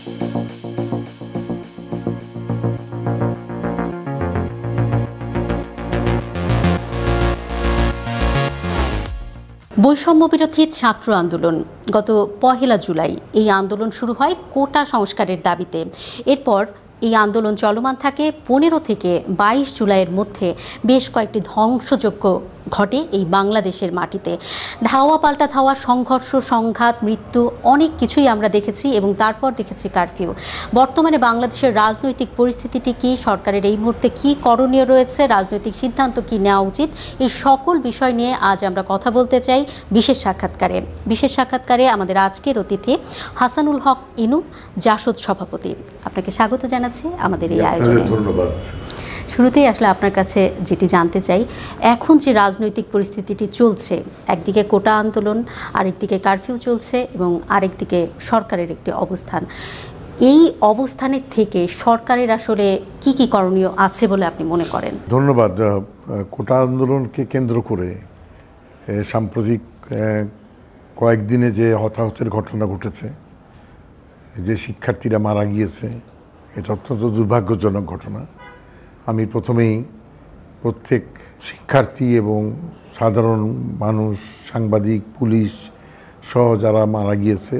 বৈষম্য বিরোধী ছাত্র আন্দোলন গত ১ জুলাই এই আন্দোলন শুরু হয় কোটা সংস্কারের দাবিতে। এরপর এই আন্দোলন চলমান থাকে ১৫ থেকে ২২ জুলাইয়ের মধ্যে বেশ কয়েকটি ধ্বংসযজ্ঞ ঘটে এই বাংলাদেশের মাটিতে। ধাওয়া পাল্টা ধাওয়া, সংঘর্ষ, সংঘাত, মৃত্যু অনেক কিছুই আমরা দেখেছি এবং তারপর দেখেছি কারফিউ। বর্তমানে বাংলাদেশের রাজনৈতিক পরিস্থিতিটি কি, সরকারের এই মুহূর্তে কি করণীয় রয়েছে, রাজনৈতিক সিদ্ধান্ত কি নেওয়া উচিত, এই সকল বিষয় নিয়ে আজ আমরা কথা বলতে চাই বিশেষ সাক্ষাৎকারে আমাদের আজকের অতিথি হাসানুল হক ইনু, জাসদ সভাপতি। আপনাকে স্বাগত জানাচ্ছি আমাদের এই আয়োজনে। ধন্যবাদ। শুরুতেই আসলে আপনার কাছে যেটি জানতে চাই, এখন যে রাজনৈতিক পরিস্থিতিটি চলছে, একদিকে কোটা আন্দোলন, আরেকদিকে কারফিউ চলছে এবং আরেকদিকে সরকারের একটি অবস্থান, এই অবস্থানের থেকে সরকারের আসলে কি কি করণীয় আছে বলে আপনি মনে করেন? ধন্যবাদ। কোটা আন্দোলনকে কেন্দ্র করে সাম্প্রতিক কয়েকদিনে যে হতাহতের ঘটনা ঘটেছে, যে শিক্ষার্থীরা মারা গিয়েছে, এটা অত্যন্ত দুর্ভাগ্যজনক ঘটনা। আমি প্রথমেই প্রত্যেক শিক্ষার্থী এবং সাধারণ মানুষ, সাংবাদিক, পুলিশ সহ যারা মারা গিয়েছে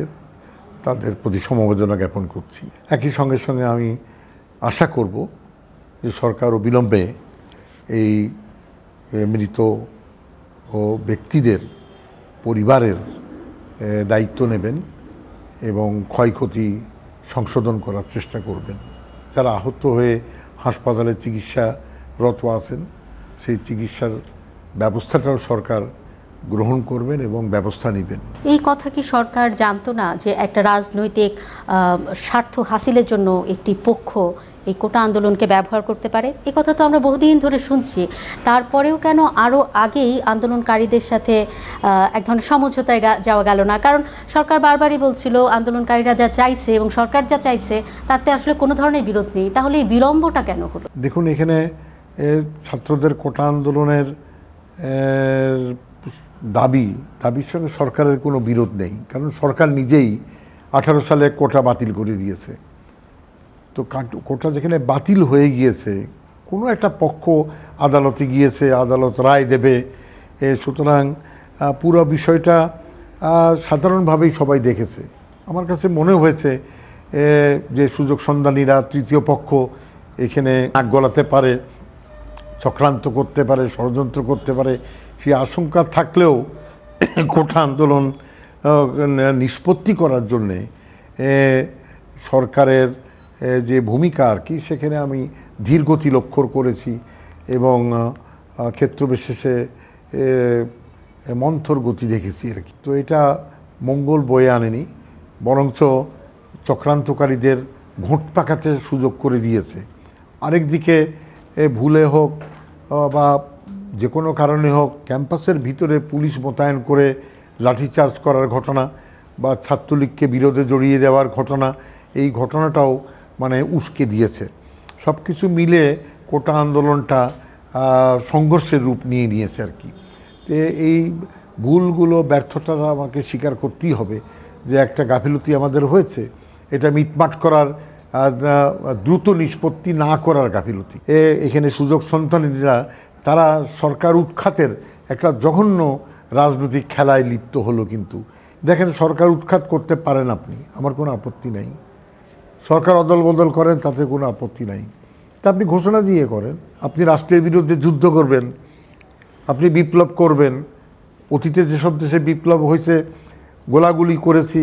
তাদের প্রতি সমবেদনা জ্ঞাপন করছি। একই সঙ্গে সঙ্গে আমি আশা করব যে সরকার অবিলম্বে এই মৃত ও ব্যক্তিদের পরিবারের দায়িত্ব নেবেন এবং ক্ষয়ক্ষতি সংশোধন করার চেষ্টা করবেন। যারা আহত হয়ে হাসপাতালে চিকিৎসারত আছেন, সেই চিকিৎসার ব্যবস্থাটাও সরকার গ্রহণ করবেন এবং ব্যবস্থা নেবেন। এই কথা কি সরকার জানতো না যে একটা রাজনৈতিক স্বার্থ হাসিলের জন্য একটি পক্ষ এই কোটা আন্দোলনকে ব্যবহার করতে পারে? এই কথা তো আমরা বহুদিন ধরে শুনছি। তারপরেও কেন আরও আগেই আন্দোলনকারীদের সাথে এক ধরনের সমঝোতায় যাওয়া গেল না? কারণ সরকার বারবারই বলছিল আন্দোলনকারীরা যা চাইছে এবং সরকার যা চাইছে তাতে আসলে কোনো ধরনের বিরোধ নেই, তাহলে এই বিলম্বটা কেন হলো? দেখুন, এখানে ছাত্রদের কোটা আন্দোলনের দাবির সঙ্গে সরকারের কোনো বিরোধ নেই, কারণ সরকার নিজেই 18 সালে কোটা বাতিল করে দিয়েছে। তো কোটা যেখানে বাতিল হয়ে গিয়েছে, কোনো একটা পক্ষ আদালতে গিয়েছে, আদালত রায় দেবে, সুতরাং পুরো বিষয়টা সাধারণভাবেই সবাই দেখেছে। আমার কাছে মনে হয়েছে যে সুযোগ সন্ধানীরা, তৃতীয় পক্ষ এখানে নাক গলাতে পারে, চক্রান্ত করতে পারে, ষড়যন্ত্র করতে পারে, সেই আশঙ্কা থাকলেও কোটা আন্দোলন নিষ্পত্তি করার জন্যে সরকারের যে ভূমিকা আর কি, সেখানে আমি ধীরগতি লক্ষ্য করেছি এবং ক্ষেত্রবিশেষে মন্থর গতি দেখেছি আর কি। তো এটা মঙ্গল বয়ে আনেনি, বরঞ্চ চক্রান্তকারীদের ঘোঁট পাকাতে সুযোগ করে দিয়েছে। আরেকদিকে ভুলে হোক বা যে কোনো কারণে হোক, ক্যাম্পাসের ভিতরে পুলিশ মোতায়েন করে লাঠিচার্জ করার ঘটনা বা ছাত্রলীগকে বিরোধে জড়িয়ে দেওয়ার ঘটনা, এই ঘটনাটাও মানে উস্কে দিয়েছে। সব কিছু মিলে কোটা আন্দোলনটা সংঘর্ষের রূপ নিয়ে নিয়েছে আর কি। তো এই ভুলগুলো, ব্যর্থতা আমাকে স্বীকার করতেই হবে যে একটা গাফিলতি আমাদের হয়েছে। এটা মিটমাট করার, দ্রুত নিষ্পত্তি না করার গাফিলতি। এখানে সুযোগ সন্তানীরা তারা সরকার উৎখাতের একটা জঘন্য রাজনৈতিক খেলায় লিপ্ত হলো। কিন্তু দেখেন, সরকার উৎখাত করতে পারেন আপনি, আমার কোনো আপত্তি নাই। সরকার অদল বদল করেন, তাতে কোনো আপত্তি নাই। তা আপনি ঘোষণা দিয়ে করেন, আপনি রাষ্ট্রের বিরুদ্ধে যুদ্ধ করবেন, আপনি বিপ্লব করবেন। অতীতে যেসব দেশে বিপ্লব হয়েছে, গোলাগুলি করেছি,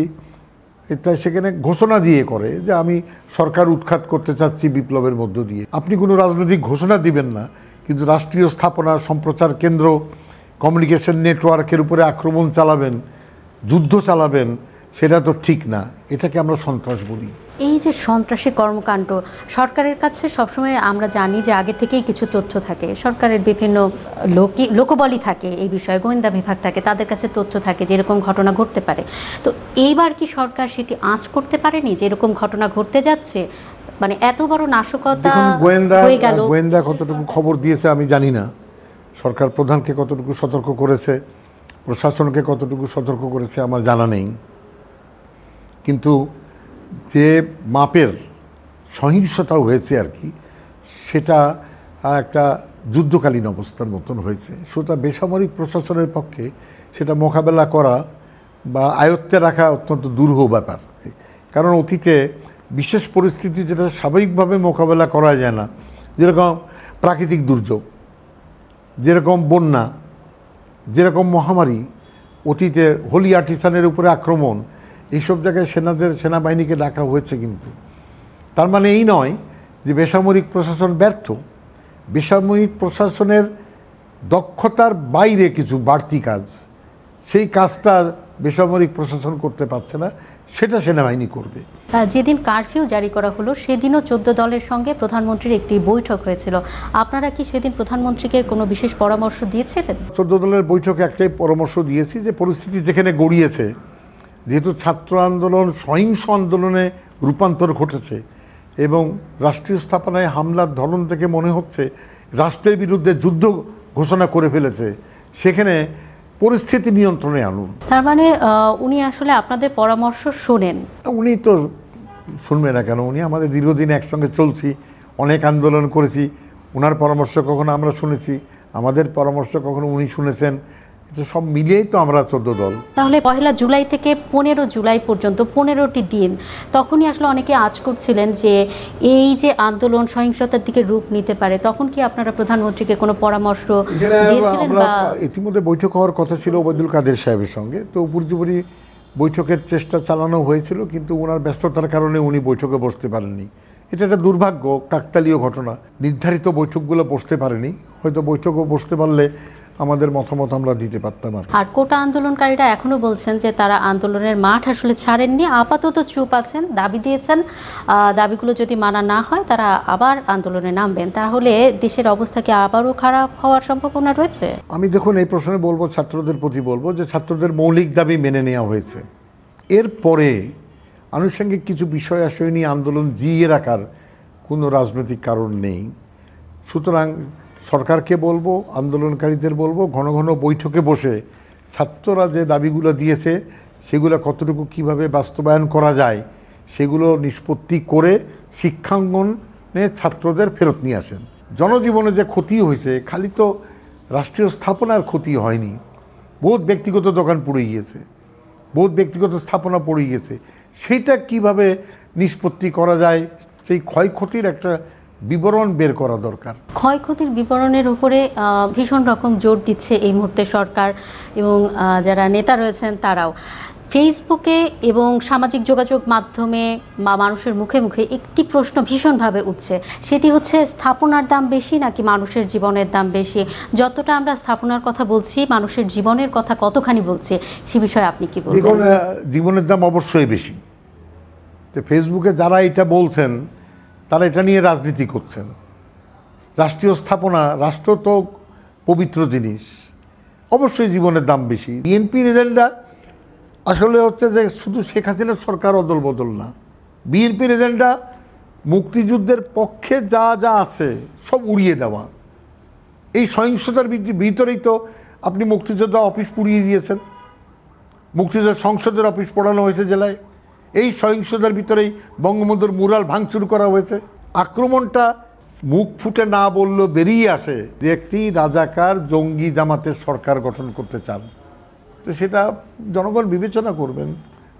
তাই সেখানে ঘোষণা দিয়ে করে যে আমি সরকার উৎখাত করতে চাচ্ছি বিপ্লবের মধ্য দিয়ে। আপনি কোনো রাজনৈতিক ঘোষণা দিবেন না, কিন্তু রাষ্ট্রীয় স্থাপনা, সম্প্রচার কেন্দ্র, কমিউনিকেশন নেটওয়ার্কের উপরে আক্রমণ চালাবেন, যুদ্ধ চালাবেন, সেটা তো ঠিক না। এটাকে আমরা সন্ত্রাস বলি। এই যে সন্ত্রাসী কর্মকাণ্ড, সরকারের কাছে সবসময় আমরা জানি যে আগে থেকেই কিছু তথ্য থাকে, সরকারের বিভিন্ন লোকবলই থাকে এই বিষয়ে, গোয়েন্দা বিভাগ থাকে, তাদের কাছে তথ্য থাকে যে এরকম ঘটনা ঘটতে পারে। তো এইবার কি সরকার সেটি আঁচ করতে পারেনি যে এরকম ঘটনা ঘটতে যাচ্ছে? মানে এত বড় নাশকতা হয়ে গেল। গোয়েন্দা কতটুকু খবর দিয়েছে আমি জানি না, সরকার প্রধানকে কতটুকু সতর্ক করেছে, প্রশাসনকে কতটুকু সতর্ক করেছে আমার জানা নেই। কিন্তু যে মাপের সহিংসতা হয়েছে আর কি, সেটা একটা যুদ্ধকালীন অবস্থার মতন হয়েছে। সুতরাং বেসামরিক প্রশাসনের পক্ষে সেটা মোকাবেলা করা বা আয়ত্তে রাখা অত্যন্ত দুরূহ ব্যাপার। কারণ অতীতে বিশেষ পরিস্থিতি যেটা স্বাভাবিকভাবে মোকাবেলা করা যায় না, যেরকম প্রাকৃতিক দুর্যোগ, যেরকম বন্যা, যেরকম মহামারী, অতীতে হোলি আর্টিসানের উপরে আক্রমণ, এইসব জায়গায় সেনাবাহিনীকে ডাকা হয়েছে। কিন্তু তার মানে এই নয় যে বেসামরিক প্রশাসন ব্যর্থ। বেসামরিক প্রশাসনের দক্ষতার বাইরে কিছু বাড়তি কাজ, সেই কাজটা বেসামরিক প্রশাসন করতে পারছে না, সেটা সেনাবাহিনী করবে। যেদিন কারফিউ জারি করা হলো সেদিনও 14 দলের সঙ্গে প্রধানমন্ত্রীর একটি বৈঠক হয়েছিল। আপনারা কি সেদিন প্রধানমন্ত্রীকে কোনো বিশেষ পরামর্শ দিয়েছিলেন? 14 দলের বৈঠকে একটাই পরামর্শ দিয়েছি যে পরিস্থিতি যেখানে গড়িয়েছে, যেহেতু ছাত্র আন্দোলন সহিংস আন্দোলনে রূপান্তর ঘটেছে এবং রাষ্ট্রীয় স্থাপনায় হামলার ধরন থেকে মনে হচ্ছে রাষ্ট্রের বিরুদ্ধে যুদ্ধ ঘোষণা করে ফেলেছে, সেখানে পরিস্থিতি নিয়ন্ত্রণে আনুন। তার মানে উনি আসলে আপনাদের পরামর্শ শোনেন? উনি তো শুনবে না কেন? উনি আমাদের দীর্ঘদিন একসঙ্গে চলছি, অনেক আন্দোলন করেছি, ওনার পরামর্শ কখনো আমরা শুনেছি, আমাদের পরামর্শ কখনো উনি শুনেছেন, এটা সব মিলিয়েই তো আমরা 14 দল। তাহলে 1 জুলাই থেকে 15 জুলাই পর্যন্ত 15টি দিন, তখনই আসলে অনেকে আঁচ করছিলেন যে এই যে আন্দোলন সহিংসতার দিকে রূপ নিতে পারে, তখন কি আপনারা প্রধানমন্ত্রীকে কোনো পরামর্শ দিয়েছিলেন? আমরা ইতিমধ্যে বৈঠক হওয়ার কথা ছিল ওবায়দুল কাদের সাহেবের সঙ্গে, তো উপর্যুপরি বৈঠকের চেষ্টা চালানো হয়েছিল, কিন্তু ওনার ব্যস্ততার কারণে উনি বৈঠকে বসতে পারেননি। এটা একটা দুর্ভাগ্য, কাকতালীয় ঘটনা। নির্ধারিত বৈঠকগুলো বসতে পারেনি, হয়তো বৈঠকও বসতে পারলে আমাদের মতামত আমরা দিতে পারতাম। আর কোটা আন্দোলনকারীরা এখনো বলছেন যে তারা আন্দোলনের মাঠ আসলে ছাড়েননি, আপাতত চুপ আছেন, দাবি দিয়েছেন দাবিগুলো যদি মানা না হয় তারা আবার আন্দোলনে নামবেন। তাহলে দেশের অবস্থা কি আবারও খারাপ হওয়ার সম্ভাবনা রয়েছে? আমি দেখুন এই প্রশ্নে বলবো, ছাত্রদের প্রতি বলবো যে ছাত্রদের মৌলিক দাবি মেনে নেওয়া হয়েছে। এরপরে আনুষঙ্গিক কিছু বিষয় আশয় নিয়ে আন্দোলন জিইয়ে রাখার কোনো রাজনৈতিক কারণ নেই। সুতরাং সরকারকে বলবো, আন্দোলনকারীদের বলবো, ঘন ঘন বৈঠকে বসে ছাত্ররা যে দাবিগুলো দিয়েছে সেগুলো কতটুকু কিভাবে বাস্তবায়ন করা যায় সেগুলো নিষ্পত্তি করে শিক্ষাঙ্গনে ছাত্রদের ফেরত নিয়ে আসেন। জনজীবনে যে ক্ষতি হয়েছে, খালি তো রাষ্ট্রীয় স্থাপনার ক্ষতি হয়নি, বহুত ব্যক্তিগত দোকান পড়ে গিয়েছে, বহুত ব্যক্তিগত স্থাপনা পড়ে গিয়েছে। সেইটা কিভাবে নিষ্পত্তি করা যায়, সেই ক্ষয়ক্ষতির একটা বিবরণ বের করা দরকার। ক্ষয়ক্ষতির বিবরণের উপরে ভীষণ রকম জোর দিচ্ছে এই মুহূর্তে সরকার এবং যারা নেতা রয়েছেন তারাও। ফেসবুকে এবং সামাজিক যোগাযোগ মাধ্যমে বা মানুষের মুখে মুখে একটি প্রশ্ন ভীষণভাবে উঠছে, সেটি হচ্ছে স্থাপনার দাম বেশি নাকি মানুষের জীবনের দাম বেশি? যতটা আমরা স্থাপনার কথা বলছি, মানুষের জীবনের কথা কতখানি বলছি, সে বিষয়ে আপনি কি বলবেন? দেখুন, জীবনের দাম অবশ্যই বেশি। তো ফেসবুকে যারা এটা বলছেন তারা এটা নিয়ে রাজনীতি করছেন। রাষ্ট্রীয় স্থাপনা, রাষ্ট্র তো পবিত্র জিনিস, অবশ্যই জীবনের দাম বেশি। বিএনপির এজেন্ডা আসলে হচ্ছে যে শুধু শেখ হাসিনার সরকার অদল বদল না, বিএনপির এজেন্ডা মুক্তিযুদ্ধের পক্ষে যা যা আছে সব উড়িয়ে দেওয়া। এই সহিংসতার ভিতরেই তো আপনি মুক্তিযোদ্ধা অফিস পুড়িয়ে দিয়েছেন, মুক্তিযোদ্ধা সংসদের অফিস পোড়ানো হয়েছে জেলায়। এই সহিংসতার ভিতরেই বঙ্গবন্ধুর মুরাল ভাঙচুর করা হয়েছে। আক্রমণটা মুখ ফুটে না বললেও বেরিয়ে আসে যে একটি রাজাকার জঙ্গি জামাতের সরকার গঠন করতে চান। তো সেটা জনগণ বিবেচনা করবেন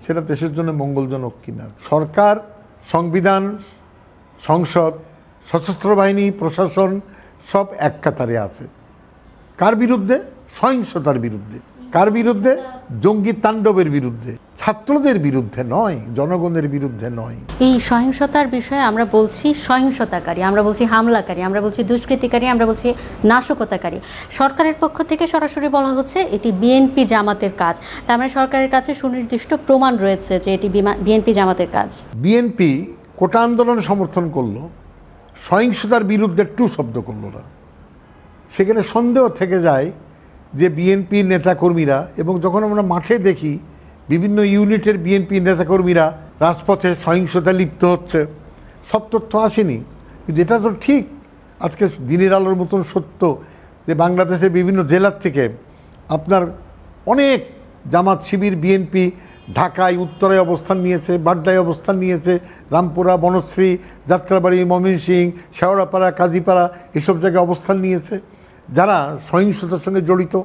সেটা দেশের জন্য মঙ্গলজনক কিনা। সরকার, সংবিধান, সংসদ, সশস্ত্র বাহিনী, প্রশাসন সব এক কাতারে আছে। কার বিরুদ্ধে? সহিংসতার বিরুদ্ধে। কার বিরুদ্ধে? জঙ্গি তাণ্ডবের বিরুদ্ধে, ছাত্রদের বিরুদ্ধে নয়, জনগণের বিরুদ্ধে নয়। এই সহিংসতার বিষয়ে আমরা বলছি সহিংসতাকারী, আমরা বলছি হামলাকারী, আমরা বলছি দুষ্কৃতিকারী, আমরা বলছি নাশকতাকারী। সরকারের পক্ষ থেকে সরাসরি বলা হচ্ছে এটি বিএনপি জামাতের কাজ। তার মানে সরকারের কাছে সুনির্দিষ্ট প্রমাণ রয়েছে যে এটি বিএনপি জামাতের কাজ। বিএনপি কোটা আন্দোলন সমর্থন করলো, সহিংসতার বিরুদ্ধে টু শব্দ করলো না। সেখানে সন্দেহ থেকে যায় যে বিএনপির নেতাকর্মীরা, এবং যখন আমরা মাঠে দেখি বিভিন্ন ইউনিটের বিএনপির নেতাকর্মীরা রাজপথে সহিংসতা লিপ্ত হচ্ছে, সব তথ্য আসেনি, কিন্তু এটা তো ঠিক। আজকে দিনের আলোর মতন সত্য যে বাংলাদেশের বিভিন্ন জেলার থেকে আপনার অনেক জামাত শিবির, বিএনপি ঢাকায় উত্তরায় অবস্থান নিয়েছে, বাড্ডায় অবস্থান নিয়েছে, রামপুরা, বনশ্রী, যাত্রাবাড়ি, ময়মনসিংহ, শেওড়াপাড়া, কাজীপাড়া এসব জায়গায় অবস্থান নিয়েছে যারা সহিংসতার সঙ্গে জড়িত।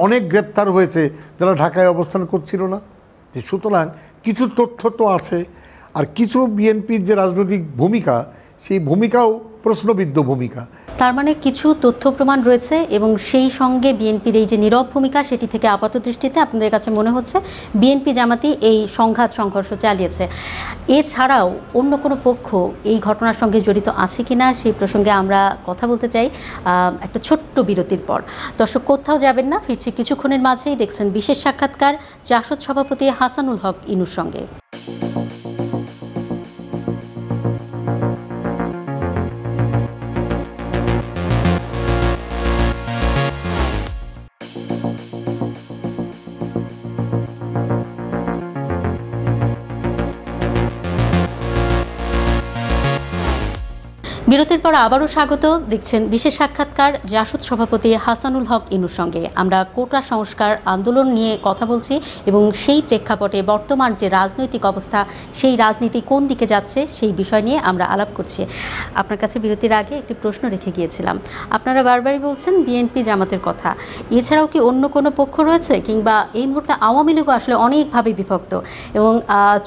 অনেক গ্রেপ্তার হয়েছে যারা ঢাকায় অবস্থান করছিল না। যে সুতরাং কিছু তথ্য তো আছে, আর কিছু বিএনপির যে রাজনৈতিক ভূমিকা, সেই ভূমিকাও প্রশ্নবিদ্ধ ভূমিকা। তার মানে কিছু তথ্য প্রমাণ রয়েছে এবং সেই সঙ্গে বিএনপির এই যে নীরব ভূমিকা, সেটি থেকে আপাত দৃষ্টিতে আপনাদের কাছে মনে হচ্ছে বিএনপি জামাতি এই সংঘাত সংঘর্ষ চালিয়েছে। এছাড়াও অন্য কোনো পক্ষ এই ঘটনার সঙ্গে জড়িত আছে কিনা সেই প্রসঙ্গে আমরা কথা বলতে চাই একটা ছোট্ট বিরতির পর। দর্শক কোথাও যাবেন না, ফিরছি কিছুক্ষণের মাঝেই। দেখছেন বিশেষ সাক্ষাৎকার জাসদ সভাপতি হাসানুল হক ইনুর সঙ্গে। বিরতির পর আবারও স্বাগত। দেখছেন বিশেষ সাক্ষাৎকার জাসদ সভাপতি হাসানুল হক ইনুর সঙ্গে। আমরা কোটা সংস্কার আন্দোলন নিয়ে কথা বলছি এবং সেই প্রেক্ষাপটে বর্তমান যে রাজনৈতিক অবস্থা, সেই রাজনীতি কোন দিকে যাচ্ছে সেই বিষয় নিয়ে আমরা আলাপ করছি। আপনার কাছে বিরতির আগে একটি প্রশ্ন রেখে গিয়েছিলাম। আপনারা বারবারই বলছেন বিএনপি জামাতের কথা, এছাড়াও কি অন্য কোনো পক্ষ রয়েছে, কিংবা এই মুহূর্তে আওয়ামী লীগও আসলে অনেকভাবে বিভক্ত এবং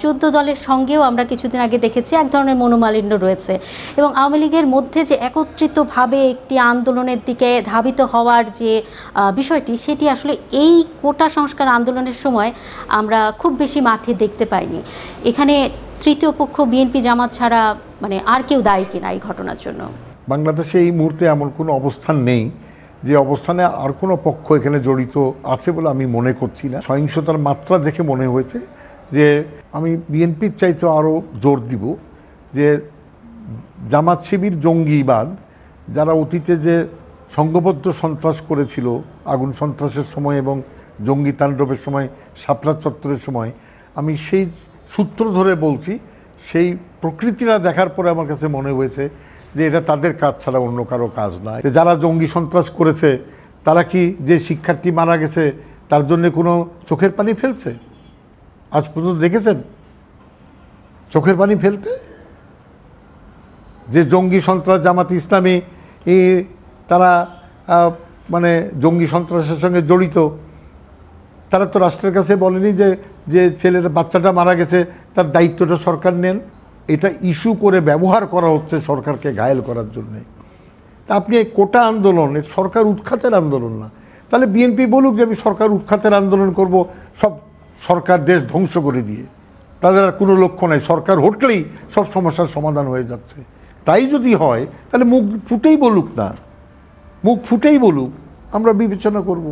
14 দলের সঙ্গেও আমরা কিছুদিন আগে দেখেছি এক ধরনের মনোমালিন্য রয়েছে, এবং আওয়ামী লীগের মধ্যে যে একত্রিতভাবে একটি আন্দোলনের দিকে ধাবিত হওয়ার যে বিষয়টি, সেটি আসলে এই কোটা সংস্কার আন্দোলনের সময় আমরা খুব বেশি মাঠে দেখতে পাইনি। এখানে তৃতীয় পক্ষ বিএনপি জামাত ছাড়া মানে আর কেউ দায়ী কিনা এই ঘটনার জন্য? বাংলাদেশে এই মুহূর্তে এমন কোনো অবস্থান নেই যে অবস্থানে আর কোনো পক্ষ এখানে জড়িত আছে বলে আমি মনে করছি না। সহিংসতার মাত্রা দেখে মনে হয়েছে যে আমি বিএনপির চাইতে আরও জোর দিব যে জামাত শিবির জঙ্গিবাদ, যারা অতীতে যে সংঘবদ্ধ সন্ত্রাস করেছিল আগুন সন্ত্রাসের সময় এবং জঙ্গি তাণ্ডবের সময়, শাপলা চত্বরের সময়, আমি সেই সূত্র ধরে বলছি, সেই প্রকৃতিটা দেখার পরে আমার কাছে মনে হয়েছে যে এটা তাদের কাজ ছাড়া অন্য কারো কাজ নয়। যারা জঙ্গি সন্ত্রাস করেছে তারা কি যে শিক্ষার্থী মারা গেছে তার জন্য কোনো চোখের পানি ফেলছে? আজ পর্যন্ত দেখেছেন চোখের পানি ফেলতে? যে জঙ্গি সন্ত্রাস, জামাত ইসলামী তারা মানে জঙ্গি সন্ত্রাসের সঙ্গে জড়িত, তারা তো রাষ্ট্রের কাছে বলেনি যে যে ছেলের বাচ্চাটা মারা গেছে তার দায়িত্বটা সরকার নেন। এটা ইস্যু করে ব্যবহার করা হচ্ছে সরকারকে ঘায়েল করার জন্যে। তা আপনি এই কোটা আন্দোলন, সরকার উৎখাতের আন্দোলন না। তাহলে বিএনপি বলুক যে আমি সরকার উৎখাতের আন্দোলন করব, সব সরকার দেশ ধ্বংস করে দিয়ে, তাদের আর কোনো লক্ষ্য নাই, সরকার হটলেই সব সমস্যার সমাধান হয়ে যাচ্ছে। তাই যদি হয় তাহলে মুখ ফুটেই বলুক না, মুখ ফুটেই বলুক, আমরা বিবেচনা করব।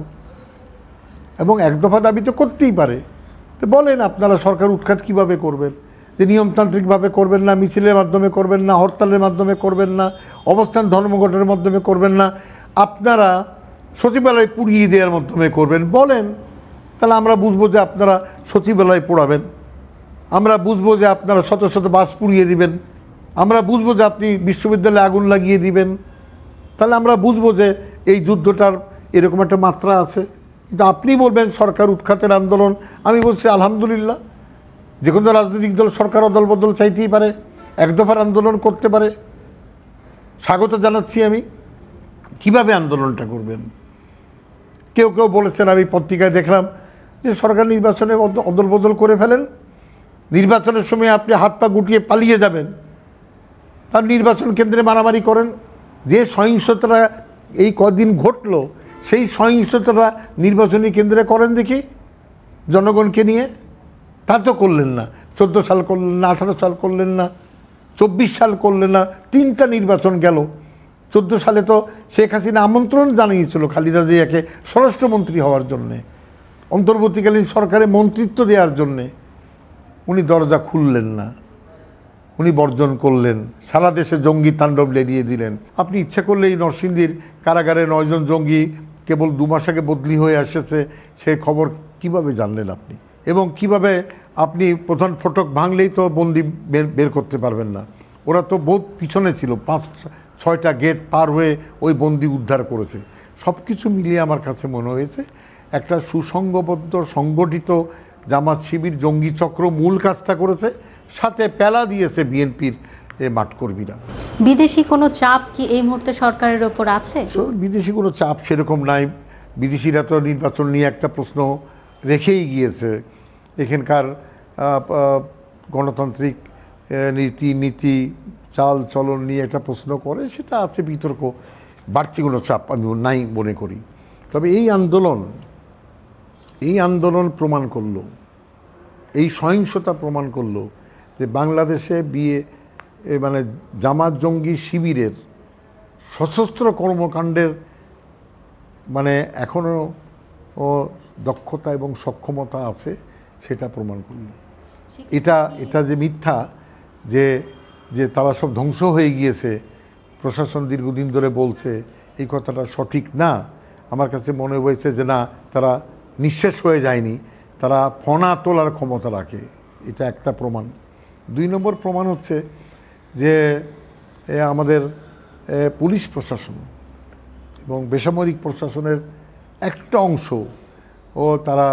এবং এক দফা দাবি তো করতেই পারে। তো বলেন আপনারা সরকার উৎখাত কীভাবে করবেন, যে নিয়মতান্ত্রিকভাবে করবেন না, মিছিলের মাধ্যমে করবেন না, হরতালের মাধ্যমে করবেন না, অবস্থান ধর্মঘটের মাধ্যমে করবেন না, আপনারা সচিবালয় পুড়িয়ে দেওয়ার মাধ্যমে করবেন, বলেন। তাহলে আমরা বুঝবো যে আপনারা সচিবালয় পোড়াবেন, আমরা বুঝবো যে আপনারা শত শত বাস পুড়িয়ে দিবেন, আমরা বুঝবো যে আপনি বিশ্ববিদ্যালয়ে আগুন লাগিয়ে দিবেন। তাহলে আমরা বুঝবো যে এই যুদ্ধটার এরকম একটা মাত্রা আছে। কিন্তু আপনি বলবেন সরকার উৎখাতের আন্দোলন, আমি বলছি আলহামদুলিল্লাহ, যে কোনো রাজনৈতিক দল সরকার অদল বদল চাইতেই পারে, এক দফার আন্দোলন করতে পারে, স্বাগত জানাচ্ছি আমি। কিভাবে আন্দোলনটা করবেন? কেউ কেউ বলেছেন, আমি পত্রিকায় দেখলাম যে সরকার নির্বাচনে অদল বদল করে ফেলেন, নির্বাচনের সময় আপনি হাত পা গুটিয়ে পালিয়ে যাবেন, তার নির্বাচন কেন্দ্রে মারামারি করেন। যে সহিংসতাটা এই কদিন ঘটলো, সেই সহিংসতাটা নির্বাচনী কেন্দ্রে করেন দেখি জনগণকে নিয়ে। তা তো করলেন না। 14 সাল করলেন না, 18 সাল করলেন না, 24 সাল করলেন না, 3টা নির্বাচন গেল। 14 সালে তো শেখ হাসিনা আমন্ত্রণ জানিয়েছিল খালেদা জিয়াকে স্বরাষ্ট্রমন্ত্রী হওয়ার জন্যে, অন্তর্বর্তীকালীন সরকারে মন্ত্রিত্ব দেওয়ার জন্যে। উনি দরজা খুললেন না, উনি বর্জন করলেন, সারা দেশে জঙ্গি তাণ্ডব লেলিয়ে দিলেন। আপনি ইচ্ছা করলে এই নরসিংদীর কারাগারে 9 জন জঙ্গি কেবল 2 মাস আগে বদলি হয়ে এসেছে সেই খবর কিভাবে জানলেন আপনি? এবং কিভাবে আপনি প্রধান ফটক ভাঙলেই তো বন্দি বের করতে পারবেন না? ওরা তো বহুত পিছনে ছিল, 5-6টা গেট পার হয়ে ওই বন্দি উদ্ধার করেছে। সব কিছু মিলিয়ে আমার কাছে মনে হয়েছে একটা সুসংঘবদ্ধ সংগঠিত জামাত শিবির জঙ্গি চক্র মূল কাজটা করেছে, সাথে পেলা দিয়েছে বিএনপির মাঠকর্মীরা। বিদেশি কোনো চাপ কি এই মুহূর্তে সরকারের ওপর আছে? বিদেশি কোনো চাপ সেরকম নাই। বিদেশিরা তো নির্বাচন নিয়ে একটা প্রশ্ন রেখেই গিয়েছে। এখানকার গণতান্ত্রিক নীতি চাল চলন নিয়ে একটা প্রশ্ন করে, সেটা আছে বিতর্ক। বাড়তি কোনো চাপ আমি নাই মনে করি। তবে এই আন্দোলন প্রমাণ করলো, এই সহিংসতা প্রমাণ করলো যে বাংলাদেশে মানে জামাত জঙ্গি শিবিরের সশস্ত্র কর্মকাণ্ডের মানে এখনও দক্ষতা এবং সক্ষমতা আছে, সেটা প্রমাণ করল। এটা যে মিথ্যা যে তারা সব ধ্বংস হয়ে গিয়েছে, প্রশাসন দীর্ঘদিন ধরে বলছে, এই কথাটা সঠিক না। আমার কাছে মনে হয়েছে যে না, তারা নিঃশেষ হয়ে যায়নি, তারা ফনা তোলার ক্ষমতা রাখে। এটা একটা প্রমাণ। 2 নম্বর প্রমাণ হচ্ছে যে আমাদের পুলিশ প্রশাসন এবং বেসামরিক প্রশাসনের একটা অংশ তারা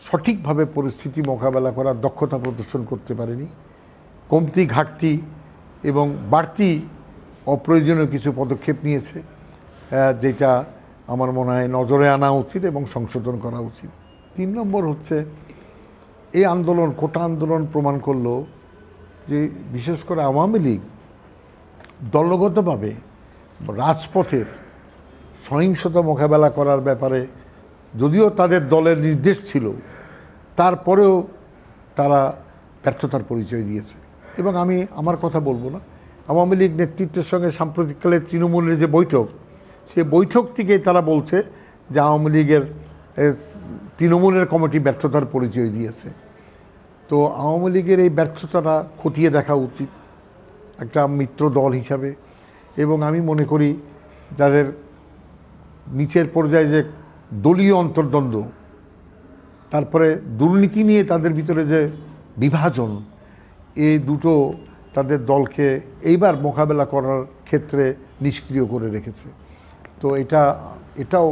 সঠিকভাবে পরিস্থিতি মোকাবেলা করার দক্ষতা প্রদর্শন করতে পারেনি। কমতি, ঘাটতি এবং বাড়তি অপ্রয়োজনীয় কিছু পদক্ষেপ নিয়েছে, যেটা আমার মনে হয় নজরে আনা উচিত এবং সংশোধন করা উচিত। 3 নম্বর হচ্ছে এই আন্দোলন, কোটা আন্দোলন প্রমাণ করলো যে বিশেষ করে আওয়ামী লীগ দলগতভাবে রাজপথের সহিংসতা মোকাবেলা করার ব্যাপারে যদিও তাদের দলের নির্দেশ ছিল, তারপরেও তারা ব্যর্থতার পরিচয় দিয়েছে। এবং আমি আমার কথা বলবো না, আওয়ামী লীগ নেতৃত্বের সঙ্গে সাম্প্রতিককালে তৃণমূলের যে বৈঠক, সেই বৈঠক থেকেই তারা বলছে যে আওয়ামী লীগের তৃণমূলের কমিটি ব্যর্থতার পরিচয় দিয়েছে। তো আওয়ামী লীগের এই ব্যর্থতাটা খতিয়ে দেখা উচিত একটা মিত্র দল হিসাবে। এবং আমি মনে করি যাদের নিচের পর্যায়ে যে দলীয় অন্তর্দ্বন্দ্ব, তারপরে দুর্নীতি নিয়ে তাদের ভিতরে যে বিভাজন, এই দুটো তাদের দলকে এইবার মোকাবেলা করার ক্ষেত্রে নিষ্ক্রিয় করে রেখেছে। তো এটাও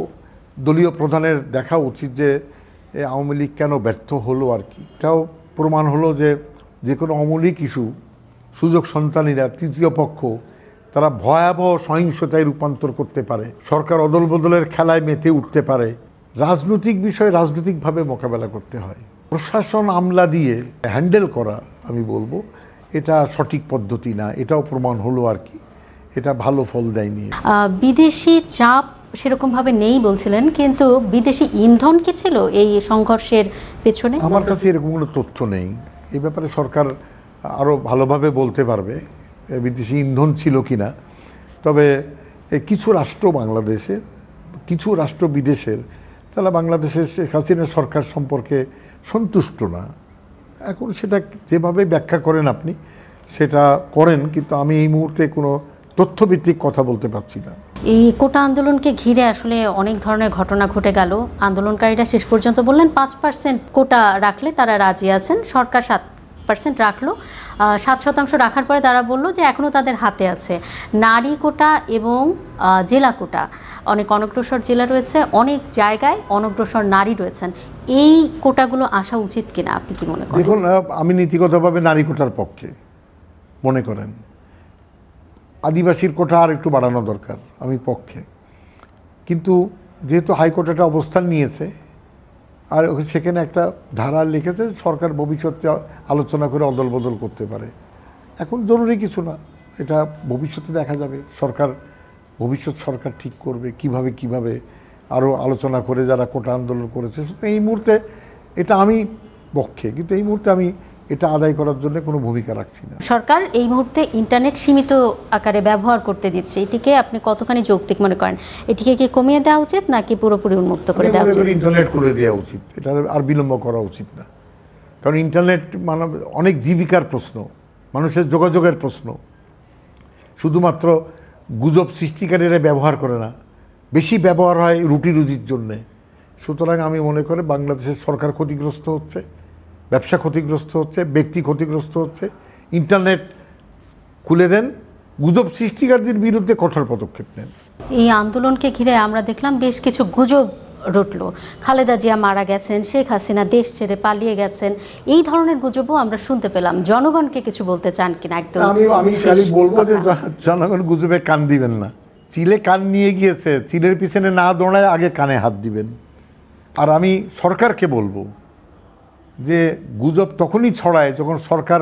দলীয় প্রধানের দেখা উচিত যে আওয়ামী লীগ কেন ব্যর্থ হলো আর কি। এটাও প্রমাণ হলো যে কোনো অমৌলিক ইস্যু সুযোগ সন্তানীরা, তৃতীয় পক্ষ, তারা ভয়াবহ সহিংসতায় রূপান্তর করতে পারে, সরকার অদল বদলের খেলায় মেতে উঠতে পারে। রাজনৈতিক বিষয় রাজনৈতিকভাবে মোকাবেলা করতে হয়। প্রশাসন আমলা দিয়ে হ্যান্ডেল করা, আমি বলবো এটা সঠিক পদ্ধতি না। এটাও প্রমাণ হলো আর কি, এটা ভালো ফল দেয়নি। বিদেশি চাপ সেরকমভাবে নেই বলছিলেন, কিন্তু বিদেশি ইন্ধন কি ছিল এই সংঘর্ষের পেছনে? আমার কাছে এরকম কোনো তথ্য নেই। এই ব্যাপারে সরকার আরও ভালোভাবে বলতে পারবে বিদেশি ইন্ধন ছিল কিনা। তবে কিছু রাষ্ট্র বাংলাদেশের, কিছু রাষ্ট্র বিদেশের, তারা বাংলাদেশের শেখ হাসিনা সরকার সম্পর্কে সন্তুষ্ট না। এখন সেটা যেভাবে ব্যাখ্যা করেন আপনি সেটা করেন, কিন্তু আমি এই মুহূর্তে কোনো তথ্যভিত্তিক কথা বলতে পারছি না। এই কোটা আন্দোলনকে ঘিরে আসলে অনেক ধরনের ঘটনা ঘটে গেল। আন্দোলনকারীরা শেষ পর্যন্ত বললেন 5% কোটা রাখলে তারা রাজি আছেন, সরকার 7% রাখলো। 7% রাখার পরে তারা বলল যে এখনও তাদের হাতে আছে নারী কোটা এবং জেলা কোটা। অনেক অনগ্রসর জেলা রয়েছে, অনেক জায়গায় অনগ্রসর নারী রয়েছেন। এই কোটাগুলো আসা উচিত কিনা আপনি কি মনে করেন? দেখুন, আমি নীতিগতভাবে নারী কোটার পক্ষে। মনে করেন আদিবাসীর কোটা আর একটু বাড়ানো দরকার, আমি পক্ষে। কিন্তু যেহেতু হাইকোর্ট একটা অবস্থান নিয়েছে আর সেখানে একটা ধারা লিখেছে সরকার ভবিষ্যতে আলোচনা করে অদল বদল করতে পারে, এখন জরুরি কিছু না, এটা ভবিষ্যতে দেখা যাবে। ভবিষ্যৎ সরকার ঠিক করবে কিভাবে আরও আলোচনা করে যারা কোটা আন্দোলন করেছে। এই মুহূর্তে এটা আমি পক্ষে, কিন্তু এই মুহূর্তে আমি এটা আদায় করার জন্য কোনো ভূমিকা রাখছি না। সরকার এই মুহূর্তে ইন্টারনেট সীমিত আকারে ব্যবহার করতে দিচ্ছে, এটিকে আপনি কতখানি যৌক্তিক মনে করেন? এটিকে কি কমিয়ে দেওয়া উচিত নাকি পুরোপুরি উন্মুক্ত করে দেওয়া উচিত? ইন্টারনেট করে দেওয়া উচিত, এটা আর বিলম্ব করা উচিত না। কারণ ইন্টারনেট মানে অনেক জীবিকার প্রশ্ন, মানুষের যোগাযোগের প্রশ্ন। শুধুমাত্র গুজব সৃষ্টিকারীরা ব্যবহার করে না, বেশি ব্যবহার হয় রুটি রুজির জন্যে। সুতরাং আমি মনে করি বাংলাদেশের সরকার ক্ষতিগ্রস্ত হচ্ছে, ব্যবসা ক্ষতিগ্রস্ত হচ্ছে, ব্যক্তি ক্ষতিগ্রস্ত হচ্ছে। ইন্টারনেট খুলে দেন, গুজব সৃষ্টিকারীদের বিরুদ্ধে কঠোর পদক্ষেপ নেন। এই আন্দোলনকে ঘিরে আমরা দেখলাম বেশ কিছু গুজব রটল। খালেদা জিয়া মারা গেছেন, শেখ হাসিনা দেশ ছেড়ে পালিয়ে গেছেন, এই ধরনের গুজবও আমরা শুনতে পেলাম। জনগণকে কিছু বলতে চান কিনা? একদম আমি খালি বলবো যে জনগণ গুজবে কান দিবেন না। চিলে কান নিয়ে গিয়েছে, চিলের পিছনে না দৌড়ায় আগে কানে হাত দিবেন। আর আমি সরকারকে বলবো যে গুজব তখনই ছড়ায় যখন সরকার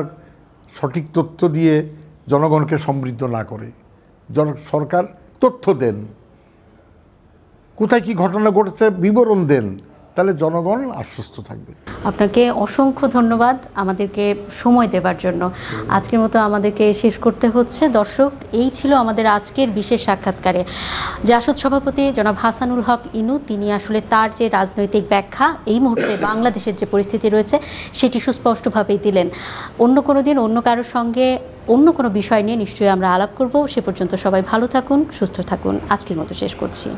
সঠিক তথ্য দিয়ে জনগণকে সমৃদ্ধ না করে। সরকার তথ্য দেন, কোথায় কি ঘটনা ঘটেছে বিবরণ দেন, তাহলে জনগণ আশ্বস্ত থাকবে। আপনাকে অসংখ্য ধন্যবাদ আমাদেরকে সময় দেবার জন্য। আজকের মতো আমাদেরকে শেষ করতে হচ্ছে। দর্শক, এই ছিল আমাদের আজকের বিশেষ সাক্ষাৎকারে জাসদ সভাপতি জনাব হাসানুল হক ইনু। তিনি আসলে তার যে রাজনৈতিক ব্যাখ্যা এই মুহূর্তে বাংলাদেশের যে পরিস্থিতি রয়েছে সেটি সুস্পষ্টভাবেই দিলেন। অন্য কোনো দিন অন্য কারোর সঙ্গে অন্য কোনো বিষয় নিয়ে নিশ্চয়ই আমরা আলাপ করব। সে পর্যন্ত সবাই ভালো থাকুন, সুস্থ থাকুন। আজকের মতো শেষ করছি।